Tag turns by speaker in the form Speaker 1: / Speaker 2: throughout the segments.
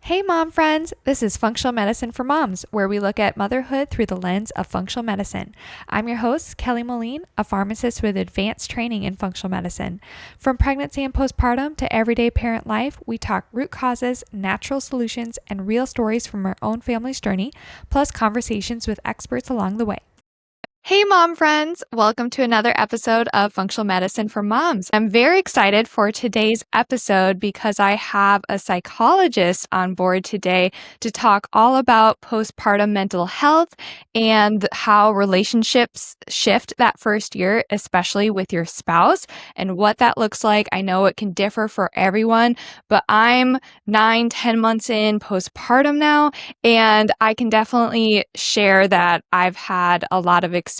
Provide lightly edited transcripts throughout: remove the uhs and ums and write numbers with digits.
Speaker 1: Hey, mom friends! This is Functional Medicine for Moms, where we look at motherhood through the lens of functional medicine. I'm your host, Kelly Moline, a pharmacist with advanced training in functional medicine. From pregnancy and postpartum to everyday parent life, we talk root causes, natural solutions, and real stories from our own family's journey, plus conversations with experts along the way. Hey, mom friends! Welcome to another episode of Functional Medicine for Moms. I'm very excited for today's episode because I have a psychologist on board today to talk all about postpartum mental health and how relationships shift that first year, especially with your spouse, and what that looks like. I know it can differ for everyone, but I'm 9-10 months in postpartum now, and I can definitely share that I've had a lot of experience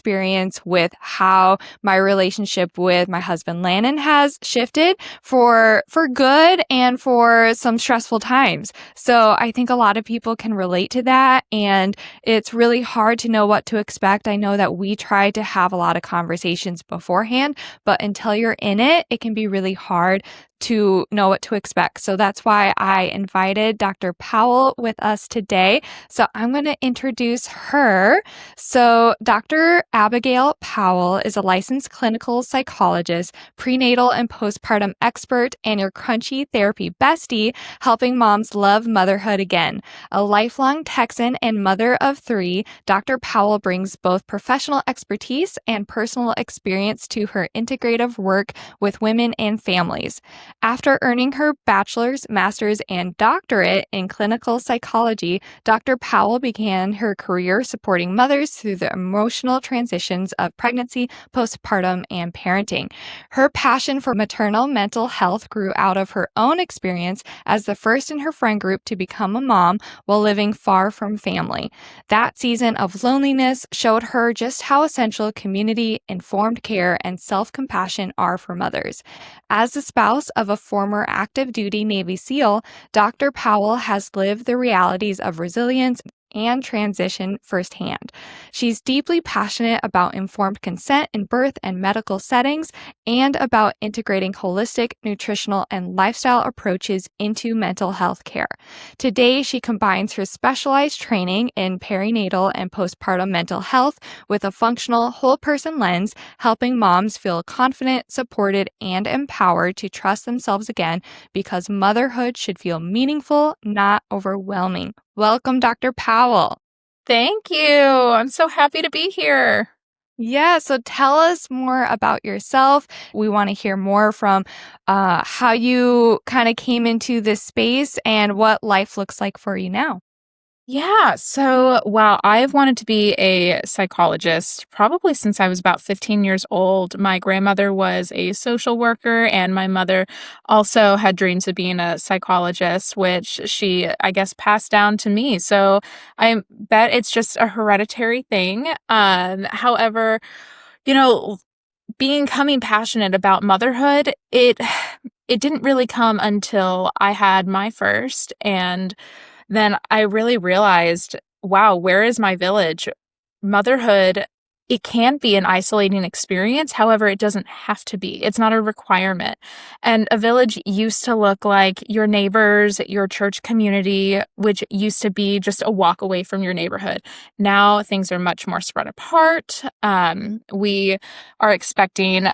Speaker 1: with how my relationship with my husband Landon has shifted for good and for some stressful times. So I think a lot of people can relate to that, and it's really hard to know what to expect. I know that we try to have a lot of conversations beforehand, but until you're in it, it can be really hard to know what to expect. So that's why I invited Dr. Powell with us today. So I'm going to introduce her. So Dr. Abigail Powell is a licensed clinical psychologist, prenatal and postpartum expert, and your crunchy therapy bestie, helping moms love motherhood again. A lifelong Texan and mother of 3, Dr. Powell brings both professional expertise and personal experience to her integrative work with women and families. After earning her bachelor's, master's, and doctorate in clinical psychology, Dr. Powell began her career supporting mothers through the emotional transitions of pregnancy, postpartum, and parenting. Her passion for maternal mental health grew out of her own experience as the first in her friend group to become a mom while living far from family. That season of loneliness showed her just how essential community, informed care, and self-compassion are for mothers. As the spouse of a former active duty Navy SEAL, Dr. Powell has lived the realities of resilience and transition firsthand. She's deeply passionate about informed consent in birth and medical settings and about integrating holistic, nutritional, and lifestyle approaches into mental health care. Today, she combines her specialized training in perinatal and postpartum mental health with a functional whole person lens, helping moms feel confident, supported, and empowered to trust themselves again because motherhood should feel meaningful, not overwhelming. Welcome, Dr. Powell.
Speaker 2: Thank you. I'm so happy to be here.
Speaker 1: Yeah, so tell us more about yourself. We want to hear more from how you kind of came into this space and what life looks like for you now.
Speaker 2: Yeah. So, wow, I've wanted to be a psychologist probably since I was about 15 years old. My grandmother was a social worker, and my mother also had dreams of being a psychologist, which she, I guess, passed down to me. So, I bet it's just a hereditary thing. However, you know, becoming passionate about motherhood, it didn't really come until I had my first, and then I really realized, wow, where is my village? Motherhood, it can be an isolating experience. However, it doesn't have to be. It's not a requirement. And a village used to look like your neighbors, your church community, which used to be just a walk away from your neighborhood. Now things are much more spread apart. We are expecting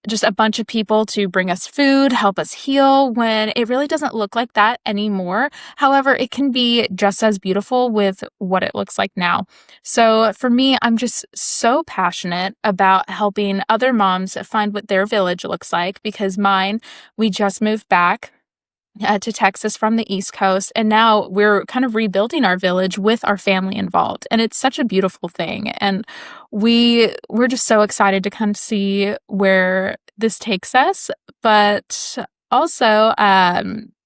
Speaker 2: just a bunch of people to bring us food, help us heal, when it really doesn't look like that anymore. However, it can be just as beautiful with what it looks like now. So for me, I'm just so passionate about helping other moms find what their village looks like, because mine, we just moved back to Texas from the East Coast. And now we're kind of rebuilding our village with our family involved. And it's such a beautiful thing. And we're just so excited to kind of see where this takes us. But also,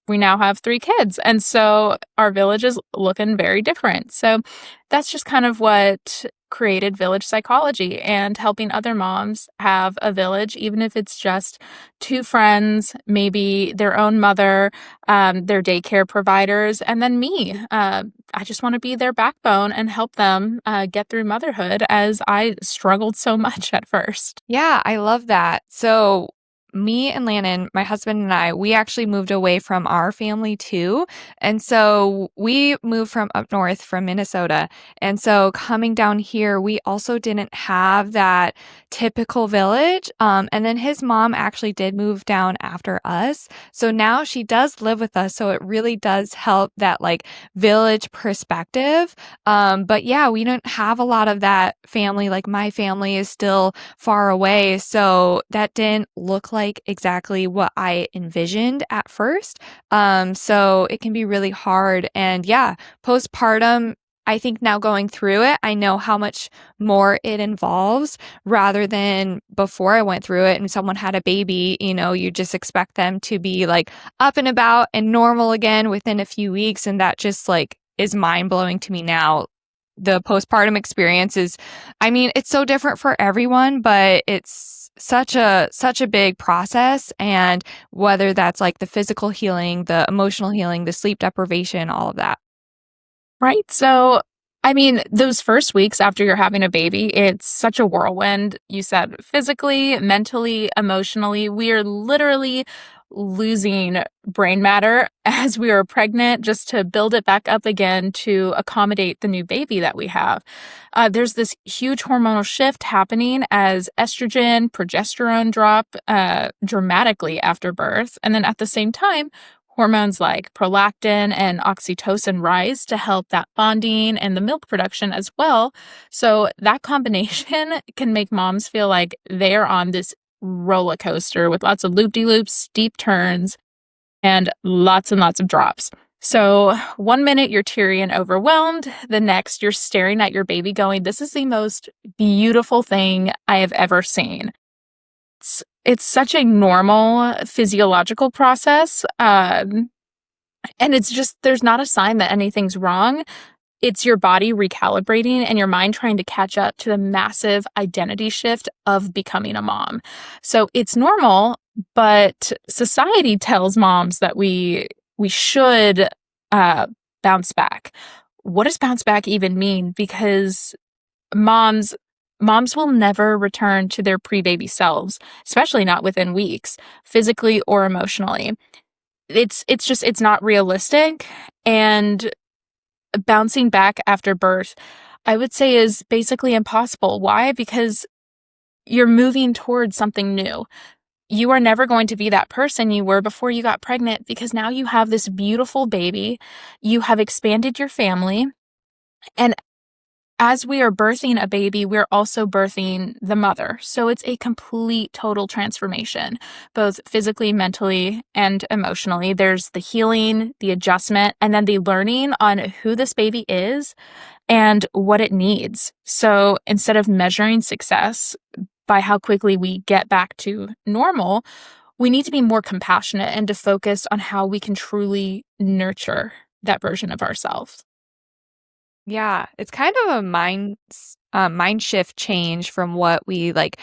Speaker 2: we now have 3 kids. And so our village is looking very different. So that's just kind of what created village psychology, and helping other moms have a village, even if it's just 2 friends, maybe their own mother, their daycare providers, and then me. I just want to be their backbone and help them get through motherhood, as I struggled so much at first.
Speaker 1: Yeah, I love that. So me and Landon, my husband and I, we actually moved away from our family too. And so we moved from up north from Minnesota. And so coming down here, we also didn't have that typical village. And then his mom actually did move down after us. So now she does live with us. So it really does help that like village perspective. But yeah, we don't have a lot of that family. Like my family is still far away. So that didn't look like exactly what I envisioned at first. So it can be really hard. And yeah, postpartum, I think now going through it, I know how much more it involves rather than before I went through it and someone had a baby, you just expect them to be like up and about and normal again within a few weeks. And that just like is mind blowing to me now. The postpartum experience is, I mean, it's so different for everyone, but it's such a big process. And whether that's like the physical healing, the emotional healing, the sleep deprivation, all of that.
Speaker 2: Right. So, I mean, those first weeks after you're having a baby, it's such a whirlwind. You said physically, mentally, emotionally, we are literally losing brain matter as we are pregnant just to build it back up again to accommodate the new baby that we have. There's this huge hormonal shift happening as estrogen, progesterone drop dramatically after birth. And then at the same time, hormones like prolactin and oxytocin rise to help that bonding and the milk production as well. So that combination can make moms feel like they're on this roller coaster with lots of loop-de-loops, steep turns, and lots of drops. So one minute you're teary and overwhelmed, the next you're staring at your baby going, "This is the most beautiful thing I have ever seen." It's such a normal physiological process. And it's just, there's not a sign that anything's wrong. It's your body recalibrating and your mind trying to catch up to the massive identity shift of becoming a mom. So it's normal, but society tells moms that we should uh, bounce back. What does bounce back even mean? Because moms moms will never return to their pre-baby selves, especially not within weeks, physically or emotionally. It's not realistic, and bouncing back after birth, I would say, is basically impossible. Why? Because you're moving towards something new. You are never going to be that person you were before you got pregnant because now you have this beautiful baby. You have expanded your family, and as we are birthing a baby, we're also birthing the mother. So it's a complete, total transformation, both physically, mentally, and emotionally. There's the healing, the adjustment, and then the learning on who this baby is and what it needs. So instead of measuring success by how quickly we get back to normal, we need to be more compassionate and to focus on how we can truly nurture that version of ourselves.
Speaker 1: Yeah, it's kind of a mind shift change from what we like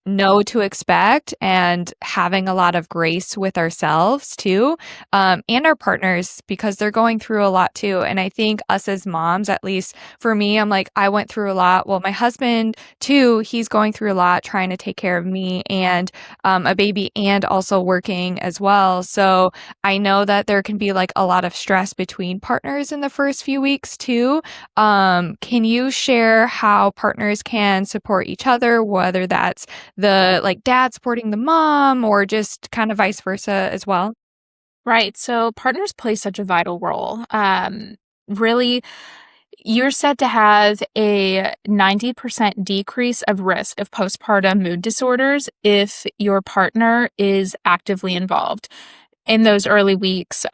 Speaker 1: know to expect and having a lot of grace with ourselves too, and our partners because they're going through a lot too. And I think us as moms, at least for me, I'm like, I went through a lot. Well, my husband too, he's going through a lot trying to take care of me and a baby and also working as well. So I know that there can be like a lot of stress between partners in the first few weeks too. Can you share how partners can support each other, whether that's the like dad supporting the mom or just kind of vice versa as well?
Speaker 2: Right. So partners play such a vital role. Really, you're said to have a 90% decrease of risk of postpartum mood disorders if your partner is actively involved. In those early weeks,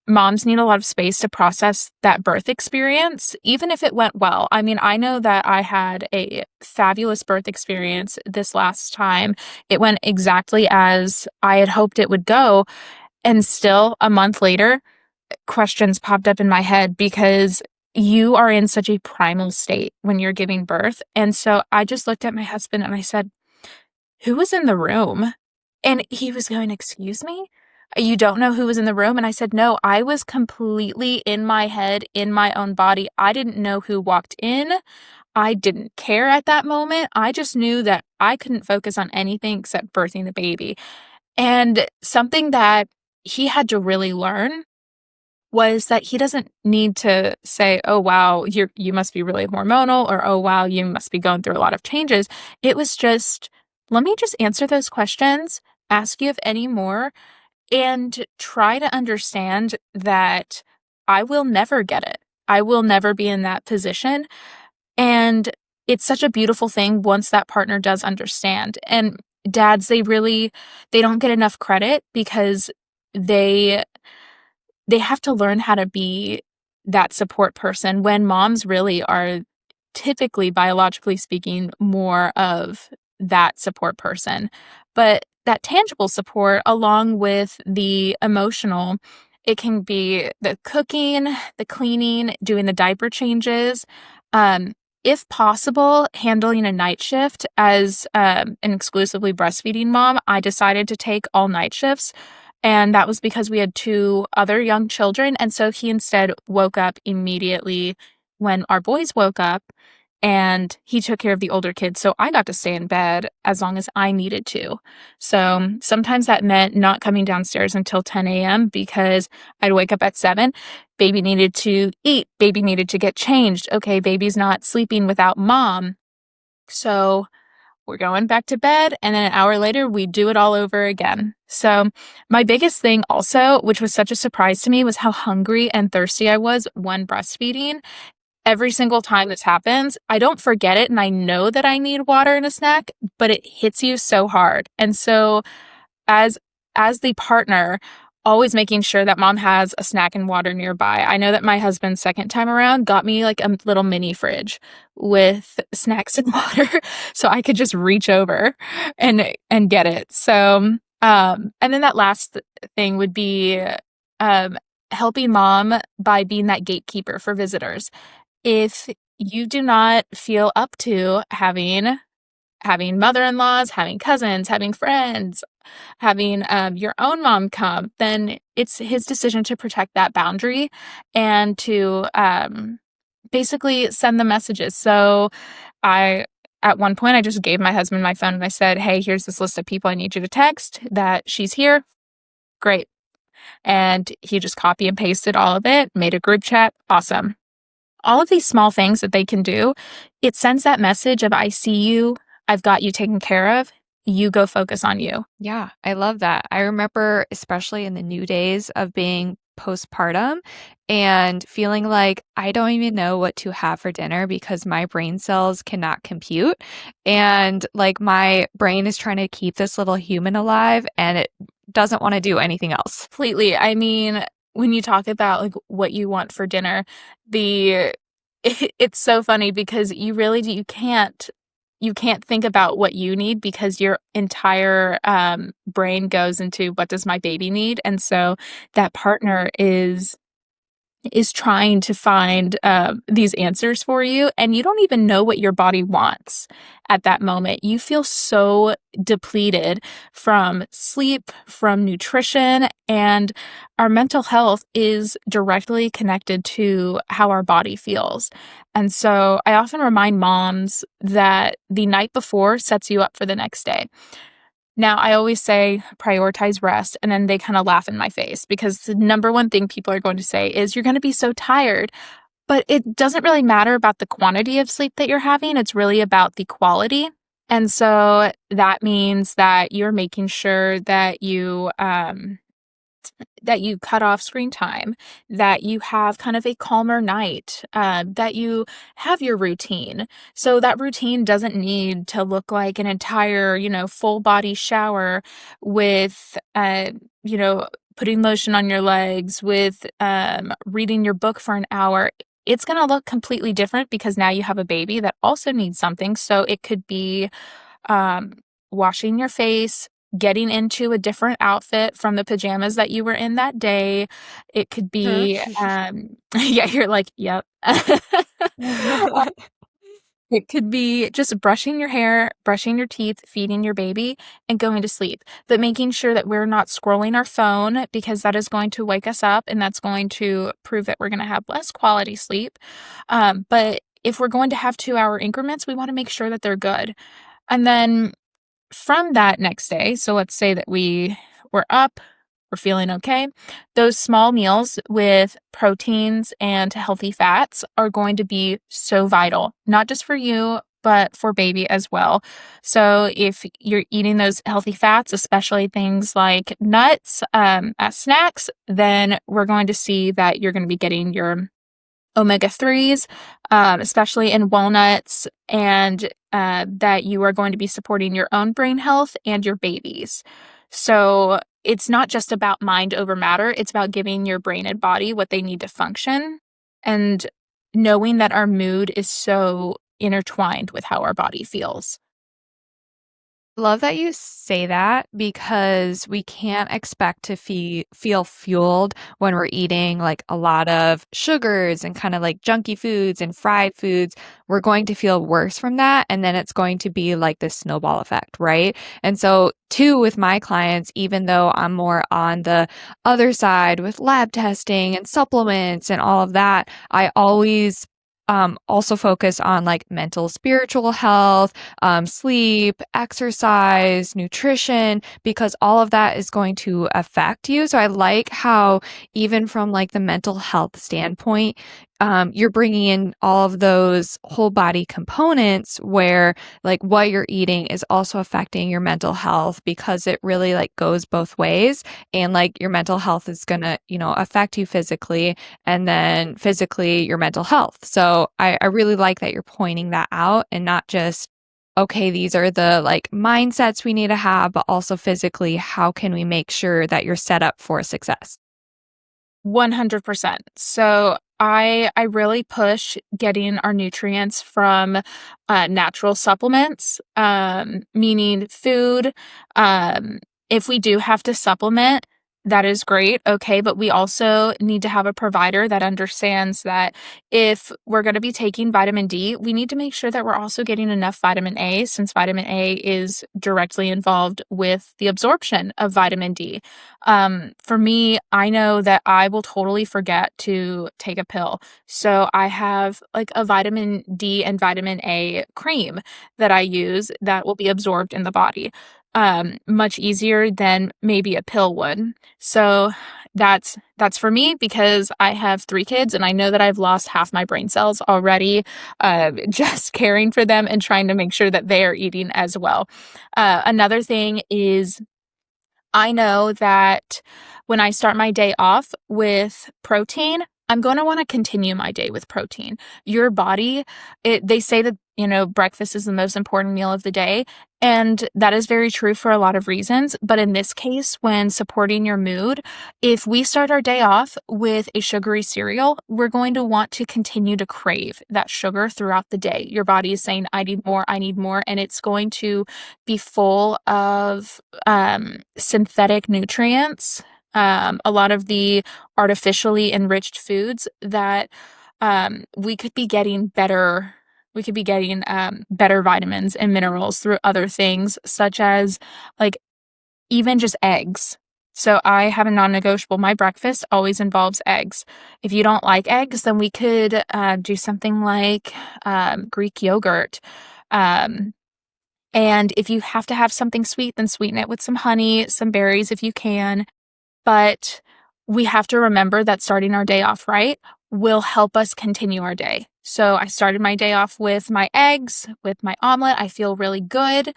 Speaker 2: moms need a lot of space to process that birth experience, even if it went well. I mean, I know that I had a fabulous birth experience this last time. It went exactly as I had hoped it would go. And still, a month later, questions popped up in my head because you are in such a primal state when you're giving birth. And so I just looked at my husband and I said, "Who was in the room?" And he was going, "Excuse me? You don't know who was in the room?" And I said, "No, I was completely in my head, in my own body. I didn't know who walked in. I didn't care at that moment. I just knew that I couldn't focus on anything except birthing the baby. And something that he had to really learn was that he doesn't need to say, "Oh, wow, you must be really hormonal," or, "Oh, wow, you must be going through a lot of changes." It was just, "Let me just answer those questions, ask you if any more, and try to understand that I will never get it. I will never be in that position." And it's such a beautiful thing once that partner does understand. And dads, they don't get enough credit because they they have to learn how to be that support person when moms really are typically, biologically speaking, more of that support person. But that tangible support, along with the emotional, it can be the cooking, the cleaning, doing the diaper changes. Um, if possible, handling a night shift as an exclusively breastfeeding mom, I decided to take all night shifts. And that was because we had two other young children. And so he instead woke up immediately when our boys woke up and he took care of the older kids. So I got to stay in bed as long as I needed to. So sometimes that meant not coming downstairs until 10 a.m. because I'd wake up at 7. Baby needed to eat. Baby needed to get changed. Okay, baby's not sleeping without mom. So we're going back to bed. And then an hour later, we do it all over again. So my biggest thing also, which was such a surprise to me, was how hungry and thirsty I was when breastfeeding. Every single time this happens, I don't forget it and I know that I need water and a snack, but it hits you so hard. And so as as the partner, always making sure that mom has a snack and water nearby. I know that my husband second time around got me like a little mini fridge with snacks and water so I could just reach over and get it. So and then that last thing would be um helping mom by being that gatekeeper for visitors. If you do not feel up to having mother-in-laws, having cousins, having friends, having your own mom come, then it's his decision to protect that boundary and to basically send the messages. So I, at one point, I just gave my husband my phone and I said, "Hey, here's this list of people I need you to text that she's here." Great. And he just copy and pasted all of it, made a group chat. Awesome. All of these small things that they can do, it sends that message of, "I see you. I've got you taken care of. You go focus on you."
Speaker 1: Yeah, I love that. I remember, especially in the new days of being postpartum and feeling like I don't even know what to have for dinner because my brain cells cannot compute. And like my brain is trying to keep this little human alive and it doesn't want to do anything else.
Speaker 2: Completely. I mean, when you talk about, like, what you want for dinner, the it's so funny because you can't think about what you need because your entire, brain goes into, "What does my baby need?" And so that partner is trying to find these answers for you, and you don't even know what your body wants at that moment. You feel so depleted from sleep, from nutrition, and our mental health is directly connected to how our body feels. And so I often remind moms that the night before sets you up for the next day. Now, I always say prioritize rest, and then they kind of laugh in my face because the number one thing people are going to say is you're going to be so tired. But it doesn't really matter about the quantity of sleep that you're having, it's really about the quality. And so that means that you're making sure that you cut off screen time, that you have kind of a calmer night, that you have your routine. So that routine doesn't need to look like an entire, full body shower with, putting lotion on your legs, with reading your book for an hour. It's going to look completely different because now you have a baby that also needs something. So it could be um, washing your face, getting into a different outfit from the pajamas that you were in that day. It could be, yeah, you're like, yep. It could be just brushing your hair, brushing your teeth, feeding your baby, and going to sleep. But making sure that we're not scrolling our phone because that is going to wake us up and that's going to prove that we're going to have less quality sleep. But if we're going to have 2-hour increments, we want to make sure that they're good. And then from that next day, so let's say that we're up, we're feeling okay. Those small meals with proteins and healthy fats are going to be so vital, not just for you, but for baby as well. So if you're eating those healthy fats, especially things like nuts as snacks, then we're going to see that you're going to be getting your omega 3s, especially in walnuts, and that you are going to be supporting your own brain health and your baby's. So it's not just about mind over matter, it's about giving your brain and body what they need to function, and knowing that our mood is so intertwined with how our body feels.
Speaker 1: Love that you say that because we can't expect to feel fueled when we're eating like a lot of sugars and kind of like junky foods and fried foods. We're going to feel worse from that. And then it's going to be like this snowball effect, right? And so, too, with my clients, even though I'm more on the other side with lab testing and supplements and all of that, I always also focus on like mental, spiritual health, sleep, exercise, nutrition, because all of that is going to affect you. So I like how, even from like the mental health standpoint, you're bringing in all of those whole body components where like what you're eating is also affecting your mental health because it really like goes both ways. And like your mental health is going to, affect you physically, and then physically your mental health. So I really like that you're pointing that out and not just, okay, these are the like mindsets we need to have, but also physically, how can we make sure that you're set up for success?
Speaker 2: 100%. So I really push getting our nutrients from natural supplements, meaning food. If we do have to supplement, that is great. Okay. But we also need to have a provider that understands that if we're going to be taking vitamin D, we need to make sure that we're also getting enough vitamin A, since vitamin A is directly involved with the absorption of vitamin D. For me, I know that I will totally forget to take a pill. So I have like a vitamin D and vitamin A cream that I use that will be absorbed in the body, much easier than maybe a pill would. So that's for me because I have 3 kids and I know that I've lost half my brain cells already, just caring for them and trying to make sure that they are eating as well. Another thing is I know that when I start my day off with protein, I'm going to want to continue my day with protein. Your body, they say that, breakfast is the most important meal of the day. And that is very true for a lot of reasons. But in this case, when supporting your mood, if we start our day off with a sugary cereal, we're going to want to continue to crave that sugar throughout the day. Your body is saying, I need more, I need more. And it's going to be full of synthetic nutrients, a lot of the artificially enriched foods that we could be getting better. We could be getting better vitamins and minerals through other things, such as like even just eggs. So I have a non-negotiable. My breakfast always involves eggs. If you don't like eggs, then we could do something like Greek yogurt. Um, and if you have to have something sweet, then sweeten it with some honey, some berries if you can. But we have to remember that starting our day off right will help us continue our day. So I started my day off with my eggs, with my omelet. I feel really good.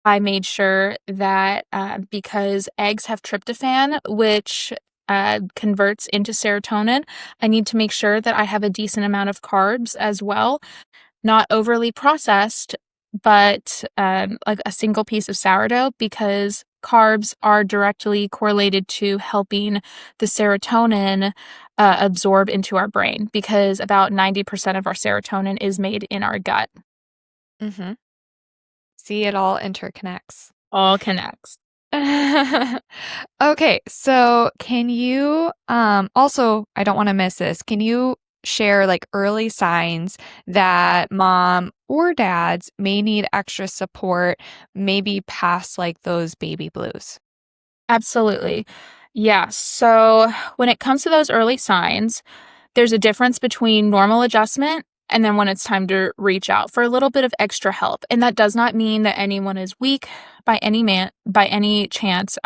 Speaker 2: I made sure that because eggs have tryptophan, which converts into serotonin, I need to make sure that I have a decent amount of carbs as well, not overly processed, but like a single piece of sourdough, because carbs are directly correlated to helping the serotonin absorb into our brain, because about 90% of our serotonin is made in our gut.
Speaker 1: Hmm. See, it all interconnects.
Speaker 2: All connects.
Speaker 1: Okay, so can you also, I don't want to miss this. Can you share like early signs that mom or dads may need extra support, maybe past like those baby blues?
Speaker 2: Absolutely. Yeah. So when it comes to those early signs, there's a difference between normal adjustment and then when it's time to reach out for a little bit of extra help. And that does not mean that anyone is weak by any chance.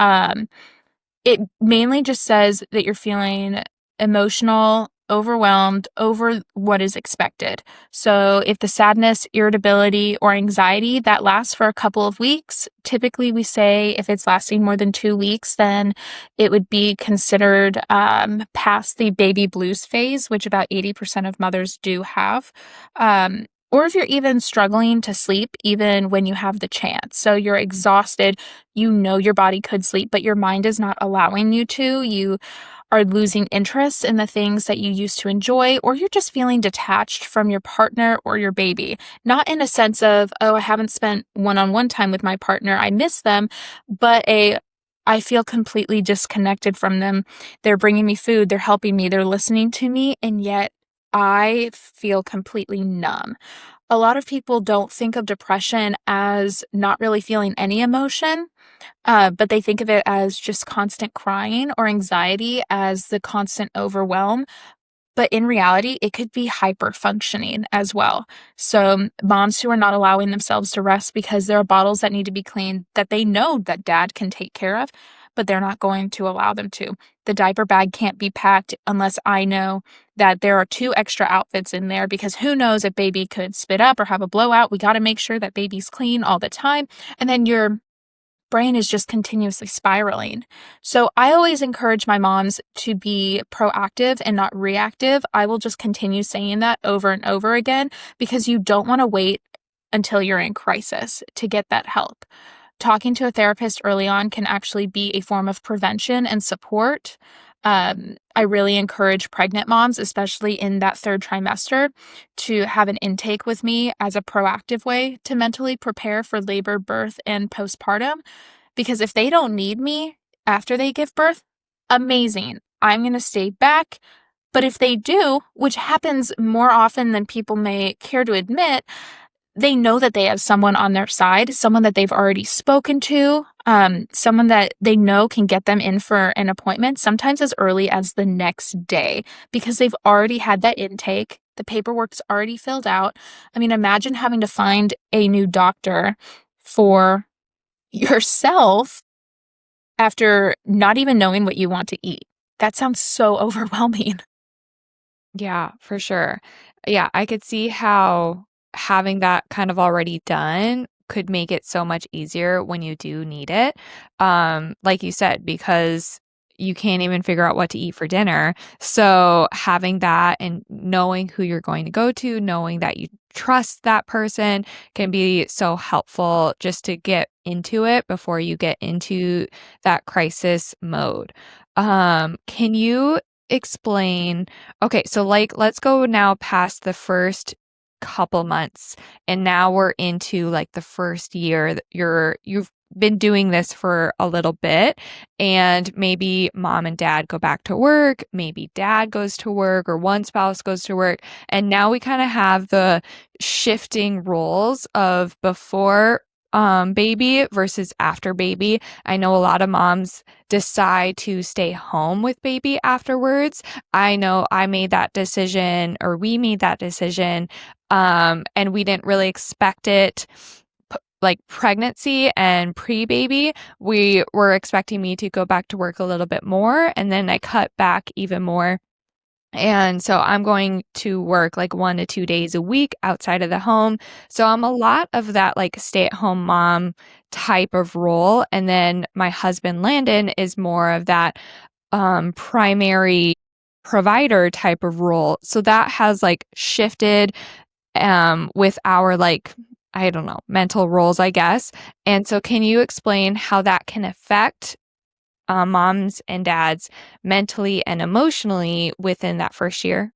Speaker 2: It mainly just says that you're feeling emotional, overwhelmed over what is expected. So if the sadness, irritability, or anxiety that lasts for a couple of weeks, typically we say if it's lasting more than 2 weeks, then it would be considered past the baby blues phase, which about 80% of mothers do have. Or if you're even struggling to sleep, even when you have the chance. So you're exhausted, you know your body could sleep, but your mind is not allowing you to. You are losing interest in the things that you used to enjoy, or you're just feeling detached from your partner or your baby. Not in a sense of, oh, I haven't spent one-on-one time with my partner, I miss them, but I feel completely disconnected from them. They're bringing me food, they're helping me, they're listening to me, and yet I feel completely numb. A lot of people don't think of depression as not really feeling any emotion, but they think of it as just constant crying or anxiety as the constant overwhelm. But in reality, it could be hyper functioning as well. So, moms who are not allowing themselves to rest because there are bottles that need to be cleaned that they know that dad can take care of, but they're not going to allow them to. The diaper bag can't be packed unless I know that there are 2 extra outfits in there because who knows if baby could spit up or have a blowout. We got to make sure that baby's clean all the time. And then your brain is just continuously spiraling. So I always encourage my moms to be proactive and not reactive. I will just continue saying that over and over again because you don't want to wait until you're in crisis to get that help. Talking to a therapist early on can actually be a form of prevention and support. I really encourage pregnant moms, especially in that 3rd trimester, to have an intake with me as a proactive way to mentally prepare for labor, birth, and postpartum. Because if they don't need me after they give birth, amazing. I'm going to stay back. But if they do, which happens more often than people may care to admit, they know that they have someone on their side, someone that they've already spoken to, someone that they know can get them in for an appointment, sometimes as early as the next day, because they've already had that intake. The paperwork's already filled out. I mean, imagine having to find a new doctor for yourself after not even knowing what you want to eat. That sounds so overwhelming.
Speaker 1: Yeah, for sure. Yeah, I could see how having that kind of already done could make it so much easier when you do need it. Like you said, because you can't even figure out what to eat for dinner. So having that and knowing who you're going to go to, knowing that you trust that person can be so helpful just to get into it before you get into that crisis mode. Can you explain? Okay, so like let's go now past the first couple months and now we're into like the first year that you've been doing this for a little bit and maybe mom and dad go back to work, maybe dad goes to work or one spouse goes to work, and now we kind of have the shifting roles of before baby versus after baby. I know a lot of moms decide to stay home with baby afterwards. I know I made that decision, or we made that decision, and we didn't really expect it. Like pregnancy and pre-baby, we were expecting me to go back to work a little bit more, and then I cut back even more. And so I'm going to work like 1 to 2 days a week outside of the home. So I'm a lot of that like stay-at-home mom type of role. And then my husband, Landon, is more of that primary provider type of role. So that has like shifted with our like, I don't know, mental roles, I guess. And so can you explain how that can affect moms and dads mentally and emotionally within that first year?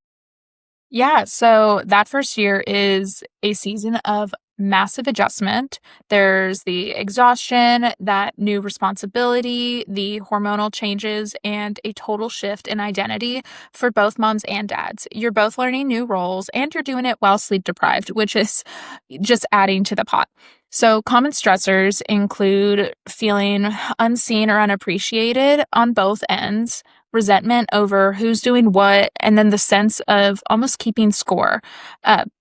Speaker 2: Yeah, so that first year is a season of massive adjustment. There's the exhaustion, that new responsibility, the hormonal changes, and a total shift in identity for both moms and dads. You're both learning new roles and you're doing it while sleep deprived, which is just adding to the pot. So, common stressors include feeling unseen or unappreciated on both ends, resentment over who's doing what, and then the sense of almost keeping score.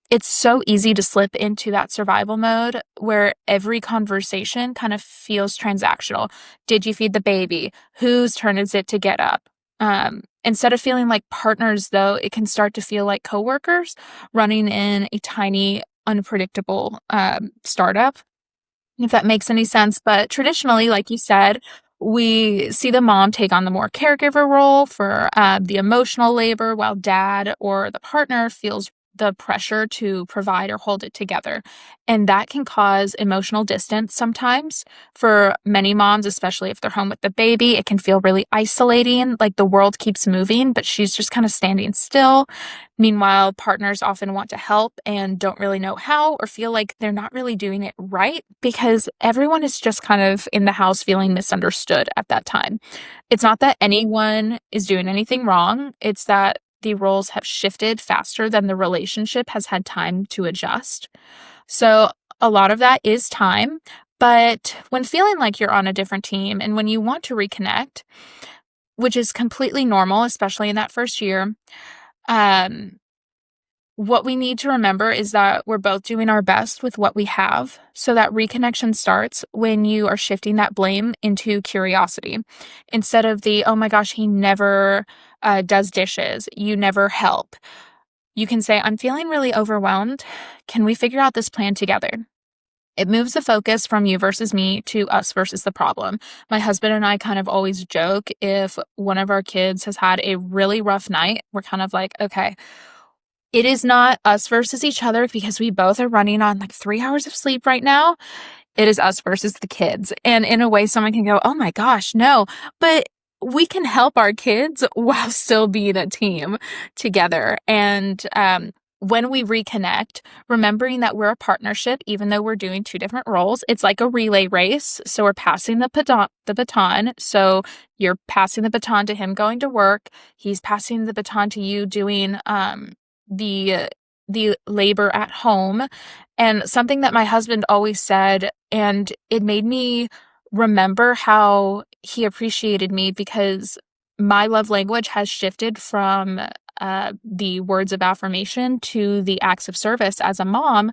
Speaker 2: it's so easy to slip into that survival mode where every conversation kind of feels transactional. Did you feed the baby? Whose turn is it to get up? Instead of feeling like partners, though, it can start to feel like coworkers running in a tiny, unpredictable startup, if that makes any sense. But traditionally, like you said, we see the mom take on the more caregiver role for the emotional labor, while dad or the partner feels the pressure to provide or hold it together. And that can cause emotional distance sometimes for many moms, especially if they're home with the baby. It can feel really isolating, like the world keeps moving, but she's just kind of standing still. Meanwhile, partners often want to help and don't really know how or feel like they're not really doing it right because everyone is just kind of in the house feeling misunderstood at that time. It's not that anyone is doing anything wrong, it's that the roles have shifted faster than the relationship has had time to adjust. So, a lot of that is time. But when feeling like you're on a different team and when you want to reconnect, which is completely normal, especially in that first year, um, what we need to remember is that we're both doing our best with what we have. So that reconnection starts when you are shifting that blame into curiosity. Instead of the, oh my gosh, he never does dishes, you never help. You can say, I'm feeling really overwhelmed. Can we figure out this plan together? It moves the focus from you versus me to us versus the problem. My husband and I kind of always joke if one of our kids has had a really rough night, we're kind of like, okay, it is not us versus each other because we both are running on like 3 hours of sleep right now. It is us versus the kids. And in a way, someone can go, oh my gosh, no. But we can help our kids while still being a team together. And when we reconnect, remembering that we're a partnership, even though we're doing two different roles, it's like a relay race. So we're passing the baton. So you're passing the baton to him going to work. He's passing the baton to you doing the the labor at home. And something that my husband always said, and it made me remember how he appreciated me because my love language has shifted from the words of affirmation to the acts of service as a mom.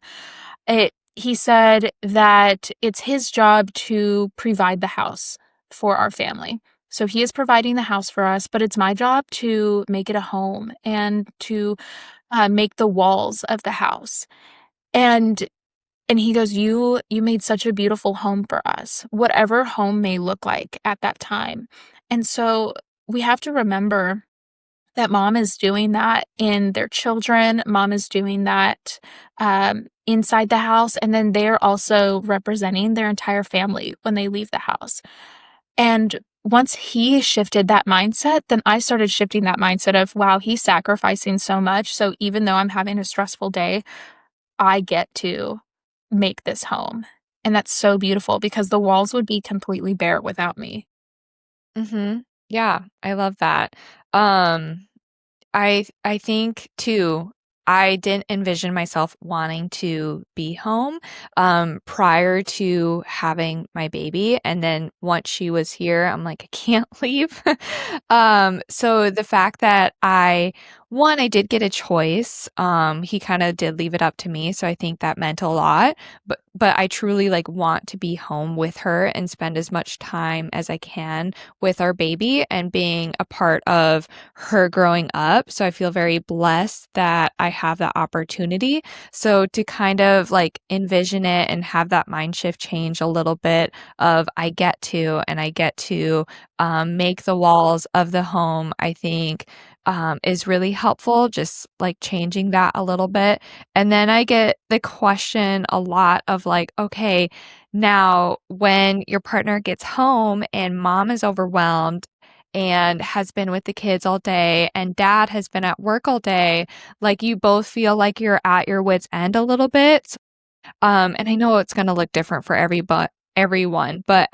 Speaker 2: He said that it's his job to provide the house for our family. So he is providing the house for us, but it's my job to make it a home and to make the walls of the house. And he goes, "You made such a beautiful home for us, whatever home may look like at that time." And so we have to remember that mom is doing that in their children, mom is doing that inside the house, and then they're also representing their entire family when they leave the house. And once he shifted that mindset, then I started shifting that mindset of, wow, he's sacrificing so much. So even though I'm having a stressful day, I get to make this home. And that's so beautiful because the walls would be completely bare without me.
Speaker 1: Mhm. Yeah, I love that. Um, I think too, I didn't envision myself wanting to be home, prior to having my baby, and then once she was here, I'm like, "I can't leave." So the fact that I did get a choice, he kinda did leave it up to me, so I think that meant a lot, but I truly, like, want to be home with her and spend as much time as I can with our baby and being a part of her growing up. So I feel very blessed that I have that opportunity. So to kind of like envision it and have that mind shift change a little bit of I get to make the walls of the home, I think is really helpful, just like changing that a little bit. And then I get the question a lot of like, okay, now when your partner gets home and mom is overwhelmed and has been with the kids all day and dad has been at work all day, like you both feel like you're at your wits end a little bit. And I know it's going to look different for everyone, but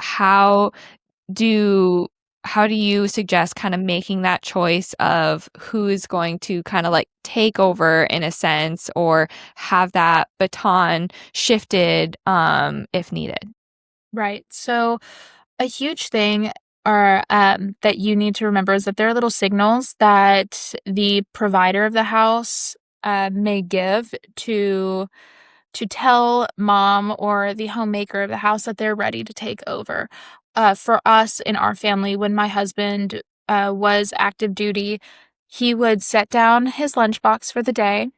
Speaker 1: do how do you suggest kind of making that choice of who's going to kind of like take over in a sense or have that baton shifted if needed?
Speaker 2: Right. So a huge thing are that you need to remember is that there are little signals that the provider of the house may give to tell mom or the homemaker of the house that they're ready to take over. For us in our family, when my husband was active duty, he would set down his lunchbox for the day.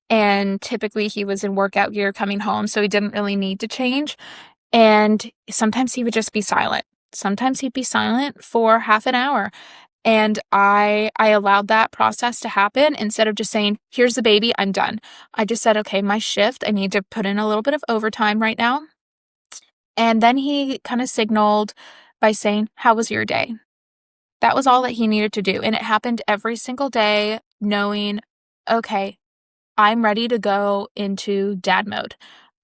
Speaker 2: And typically he was in workout gear coming home, so he didn't really need to change. And sometimes he would just be silent. Sometimes he'd be silent for half an hour. And I allowed that process to happen instead of just saying, "Here's the baby, I'm done." I just said, "Okay, my shift, I need to put in a little bit of overtime right now." And then he kind of signaled by saying, "How was your day?" That was all that he needed to do. And it happened every single day, knowing, okay, I'm ready to go into dad mode.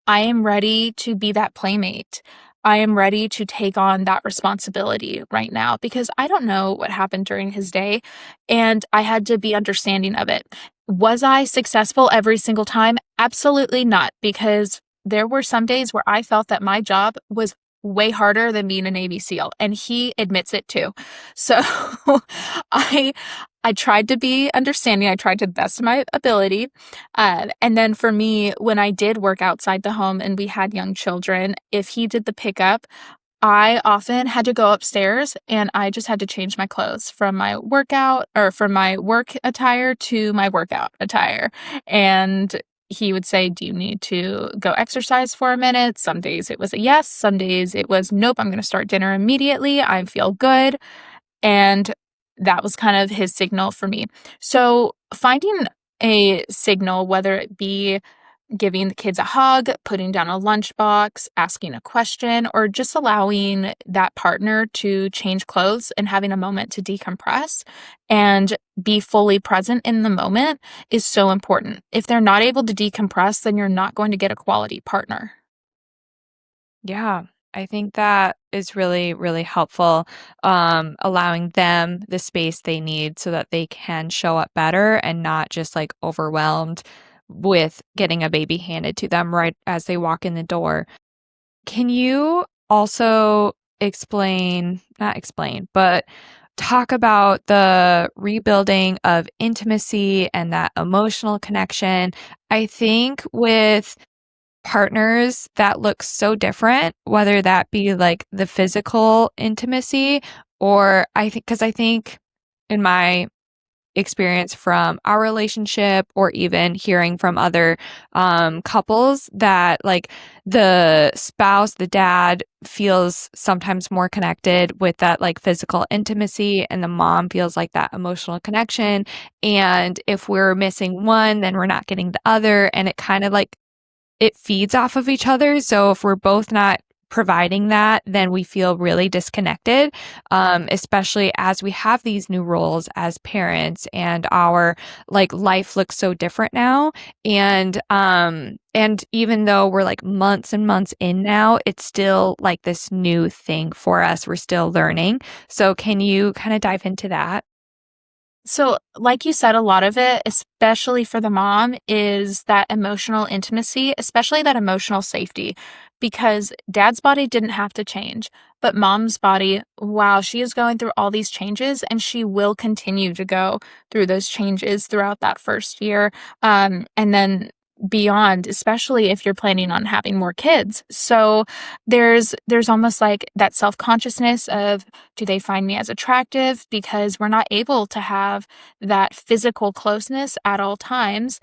Speaker 2: I am ready to be that playmate. I am ready to take on that responsibility right now because I don't know what happened during his day, and I had to be understanding of it. Was I successful every single time? Absolutely not, because there were some days where I felt that my job was way harder than being a Navy SEAL, and he admits it too. So I I tried to be understanding. I tried to the best of my ability. And then for me, when I did work outside the home and we had young children, if he did the pickup, I often had to go upstairs and I just had to change my clothes from my workout or from my work attire to my workout attire. And he would say, "Do you need to go exercise for a minute?" Some days it was a yes. Some days it was, "Nope, I'm going to start dinner immediately. I feel good." And that was kind of his signal for me. So finding a signal, whether it be giving the kids a hug, putting down a lunchbox, asking a question, or just allowing that partner to change clothes and having a moment to decompress and be fully present in the moment is so important. If they're not able to decompress, then you're not going to get a quality partner.
Speaker 1: Yeah, I think that is really, really helpful, allowing them the space they need so that they can show up better and not just like overwhelmed with getting a baby handed to them right as they walk in the door. Can you also not explain, but talk about the rebuilding of intimacy and that emotional connection? I think with partners that look so different, whether that be like the physical intimacy or because I think in my experience from our relationship or even hearing from other couples that like the spouse, the dad feels sometimes more connected with that like physical intimacy and the mom feels like that emotional connection. And if we're missing one, then we're not getting the other. And it kind of like it feeds off of each other. So if we're both not providing that, then we feel really disconnected, especially as we have these new roles as parents and our like life looks so different now. And even though we're like months and months in now, it's still like this new thing for us. We're still learning. So can you kind of dive into that?
Speaker 2: So, like you said, a lot of it, especially for the mom, is that emotional intimacy, especially that emotional safety, because dad's body didn't have to change, but mom's body, wow, she is going through all these changes and she will continue to go through those changes throughout that first year. And then beyond, especially if you're planning on having more kids. So there's almost like that self-consciousness of, do they find me as attractive? Because we're not able to have that physical closeness at all times.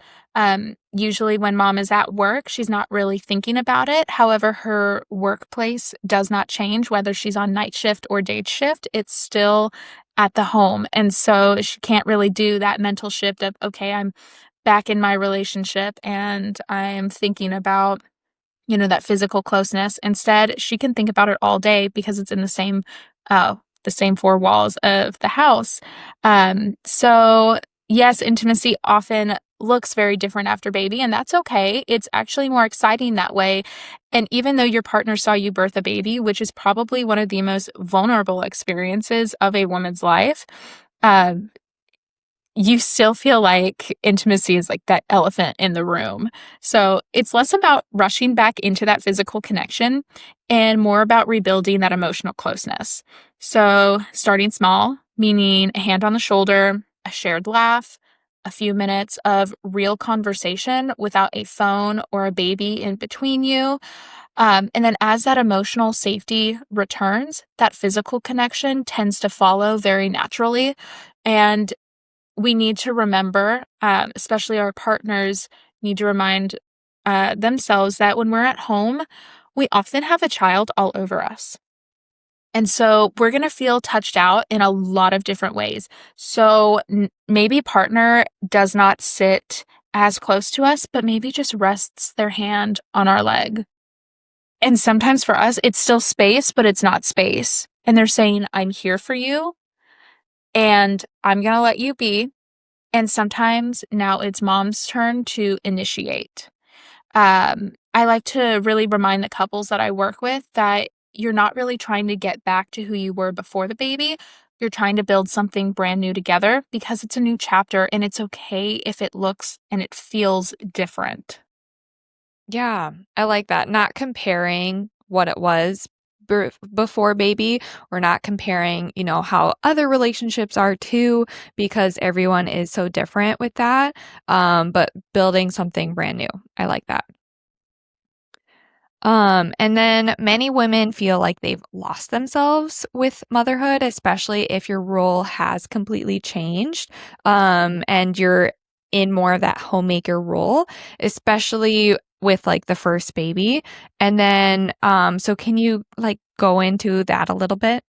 Speaker 2: Usually, when mom is at work, she's not really thinking about it. However, her workplace does not change, whether she's on night shift or day shift, it's still at the home. And so she can't really do that mental shift of, okay, I'm back in my relationship and I'm thinking about that physical closeness. Instead, she can think about it all day because it's in the same four walls of the house. So yes, intimacy often looks very different after baby, and that's okay. It's actually more exciting that way. And even though your partner saw you birth a baby, which is probably one of the most vulnerable experiences of a woman's life, um, you still feel like intimacy is like that elephant in the room. So it's less about rushing back into that physical connection and more about rebuilding that emotional closeness. So starting small, meaning a hand on the shoulder, a shared laugh, a few minutes of real conversation without a phone or a baby in between you. And then as that emotional safety returns, that physical connection tends to follow very naturally. And we need to remember, especially our partners, need to remind themselves that when we're at home, we often have a child all over us. And so we're going to feel touched out in a lot of different ways. So maybe partner does not sit as close to us, but maybe just rests their hand on our leg. And sometimes for us, it's still space, but it's not space. And they're saying, I'm here for you and I'm going to let you be. And sometimes now it's mom's turn to initiate. I like to really remind the couples that I work with that you're not really trying to get back to who you were before the baby. You're trying to build something brand new together because it's a new chapter and it's okay if it looks and it feels different.
Speaker 1: Yeah, I like that. Not comparing what it was before baby, or not comparing, how other relationships are too, because everyone is so different with that. But building something brand new. I like that. And then many women feel like they've lost themselves with motherhood, especially if your role has completely changed, and you're in more of that homemaker role, especially with like the first baby. And then, so can you like go into that a little bit?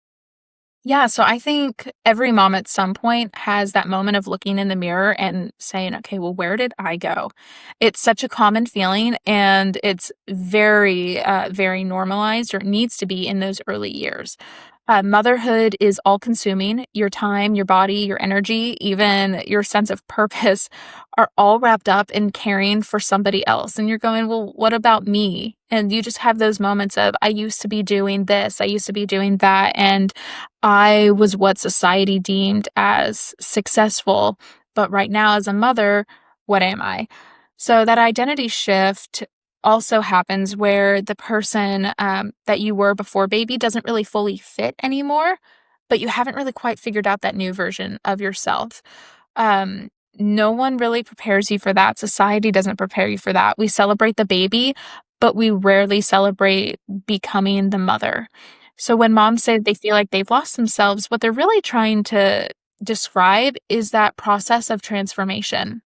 Speaker 2: Yeah, so I think every mom at some point has that moment of looking in the mirror and saying, okay, well, where did I go? It's such a common feeling and it's very, very normalized, or it needs to be in those early years. Motherhood is all consuming. Your time, your body, your energy, even your sense of purpose are all wrapped up in caring for somebody else. And you're going, well, what about me? And you just have those moments of, I used to be doing this, I used to be doing that. And I was what society deemed as successful. But right now, as a mother, what am I? So that identity shift also happens where the person that you were before baby doesn't really fully fit anymore, but you haven't really quite figured out that new version of yourself. No one really prepares you for that. Society doesn't prepare you for that. We celebrate the baby, but we rarely celebrate becoming the mother. So when moms say they feel like they've lost themselves, what they're really trying to describe is that process of transformation.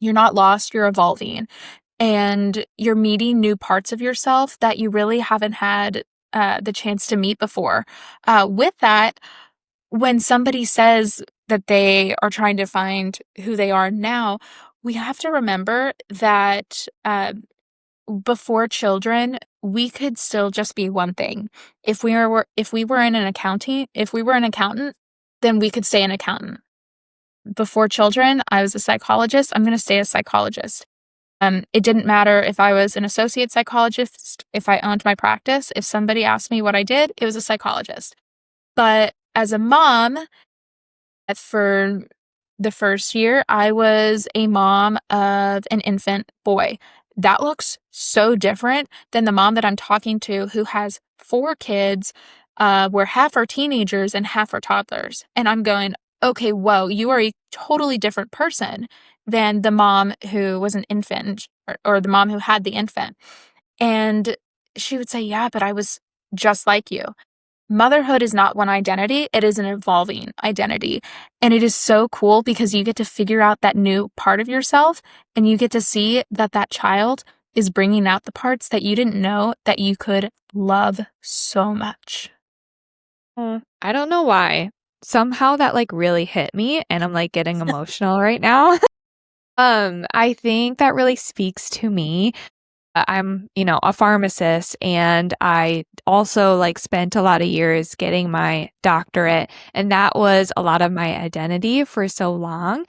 Speaker 2: You're not lost, you're evolving, and you're meeting new parts of yourself that you really haven't had the chance to meet before. With that, when somebody says that they are trying to find who they are now, we have to remember that before children, we could still just be one thing. If we were in an accounting, if we were an accountant, then we could stay an accountant. Before children, I was a psychologist. I'm going to stay a psychologist. It didn't matter if I was an associate psychologist, if I owned my practice. If somebody asked me what I did, it was a psychologist. But as a mom, for the first year, I was a mom of an infant boy. That looks so different than the mom that I'm talking to who has 4 kids, where half are teenagers and half are toddlers. And I'm going, okay, whoa, you are a totally different person than the mom who was an infant, or the mom who had the infant. And she would say, yeah, but I was just like you. Motherhood is not one identity, it is an evolving identity. And it is so cool because you get to figure out that new part of yourself, and you get to see that that child is bringing out the parts that you didn't know that you could love so much.
Speaker 1: I don't know why. Somehow that like really hit me, and I'm like getting emotional right now. I think that really speaks to me. I'm, a pharmacist, and I also like spent a lot of years getting my doctorate, and that was a lot of my identity for so long.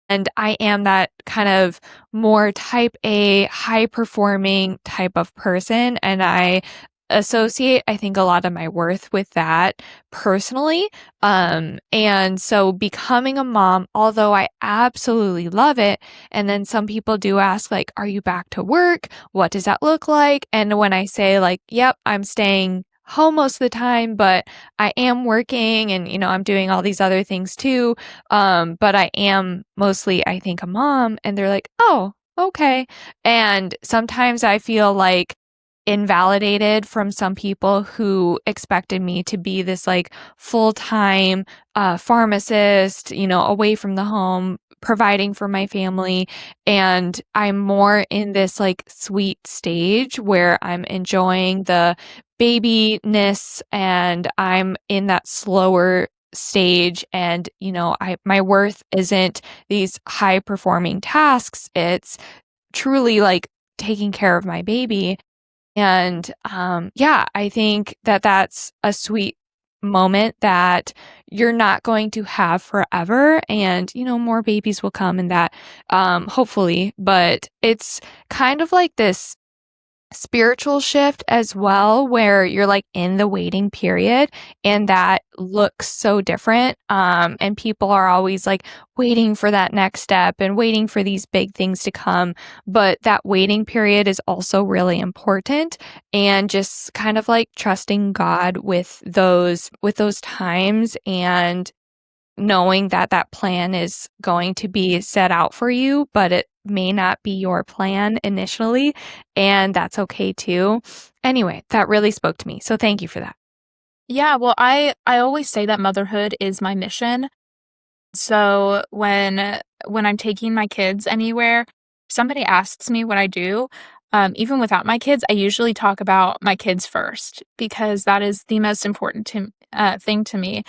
Speaker 1: And I am that kind of more type A, high performing type of person. And I associate, I think, a lot of my worth with that personally. And so becoming a mom, although I absolutely love it, and then some people do ask, like, are you back to work? What does that look like? And when I say, like, yep, I'm staying home most of the time, but I am working and, I'm doing all these other things too. But I am mostly, I think, a mom. And they're like, oh, okay. And sometimes I feel like invalidated from some people who expected me to be this like full-time pharmacist, away from the home, providing for my family. And I'm more in this like sweet stage where I'm enjoying the babyness and I'm in that slower stage. And, my worth isn't these high performing tasks. It's truly like taking care of my baby. And yeah, I think that that's a sweet moment that you're not going to have forever. And, more babies will come and that, hopefully, but it's kind of like this spiritual shift as well, where you're like in the waiting period and that looks so different. And people are always like waiting for that next step and waiting for these big things to come. But that waiting period is also really important, and just kind of like trusting God with those times, and knowing that that plan is going to be set out for you, but it may not be your plan initially, and that's okay too. Anyway, that really spoke to me. So thank you for that.
Speaker 2: Yeah, well, I always say that motherhood is my mission. So when I'm taking my kids anywhere, somebody asks me what I do, even without my kids, I usually talk about my kids first because that is the most important thing to me.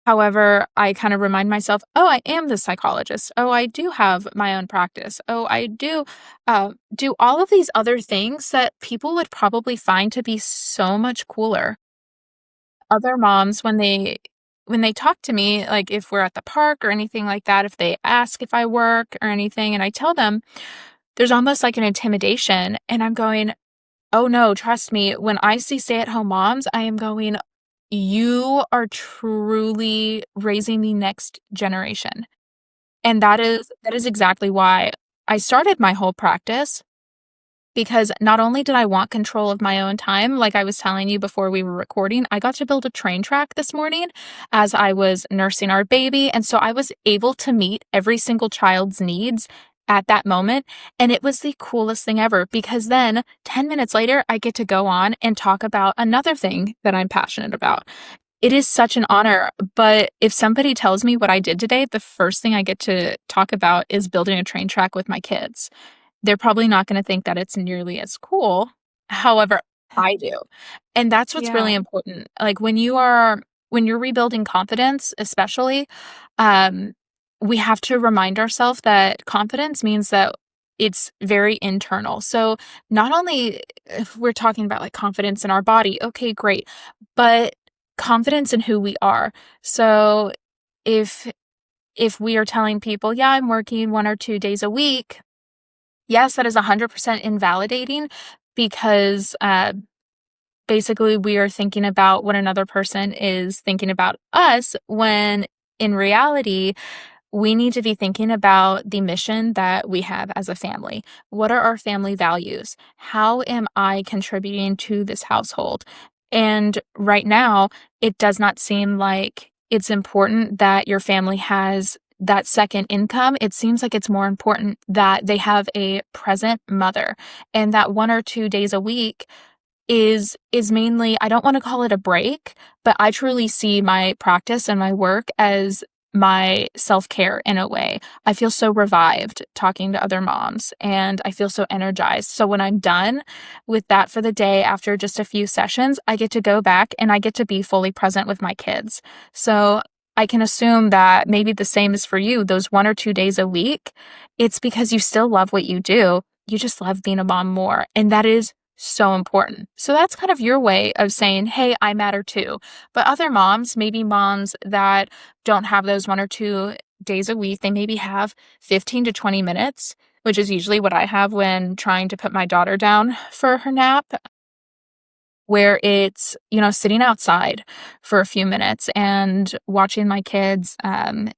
Speaker 2: However, I kind of remind myself, oh, I am the psychologist. Oh, I do have my own practice. Oh, I do all of these other things that people would probably find to be so much cooler. Other moms, when they talk to me, like if we're at the park or anything like that, if they ask if I work or anything, and I tell them, there's almost like an intimidation. And I'm going, oh no, trust me, when I see stay-at-home moms, I am going, you are truly raising the next generation. And that is exactly why I started my whole practice, because not only did I want control of my own time, like I was telling you before we were recording, I got to build a train track this morning as I was nursing our baby. And so I was able to meet every single child's needs at that moment. And it was the coolest thing ever because then 10 minutes later, I get to go on and talk about another thing that I'm passionate about. It is such an honor. But if somebody tells me what I did today, the first thing I get to talk about is building a train track with my kids. They're probably not gonna think that it's nearly as cool. However, I do. And that's what's really
Speaker 1: Yeah.
Speaker 2: important. Like, when you're rebuilding confidence, especially, um, we have to remind ourselves that confidence means that it's very internal. So, not only if we're talking about, like, confidence in our body, okay, great, but confidence in who we are. So, if if we are telling people, "Yeah, I'm working 1 or 2 days a week," yes, that is 100% invalidating because, basically we are thinking about what another person is thinking about us when in reality, we need to be thinking about the mission that we have as a family. What are our family values? How am I contributing to this household? And right now, it does not seem like it's important that your family has that second income. It seems like it's more important that they have a present mother and that 1 or 2 days a week is mainly, I don't wanna call it a break, but I truly see my practice and my work as my self-care in a way. I feel so revived talking to other moms, and I feel so energized. So when I'm done with that for the day after just a few sessions, I get to go back and I get to be fully present with my kids. So I can assume that maybe the same is for you, those 1 or 2 days a week, it's because you still love what you do, you just love being a mom more, and that is so important. So that's kind of your way of saying, hey, I matter too. But other moms, maybe moms that don't have those 1 or 2 days a week, they maybe have 15 to 20 minutes, which is usually what I have when trying to put my daughter down for her nap. where it's, sitting outside for a few minutes and watching my kids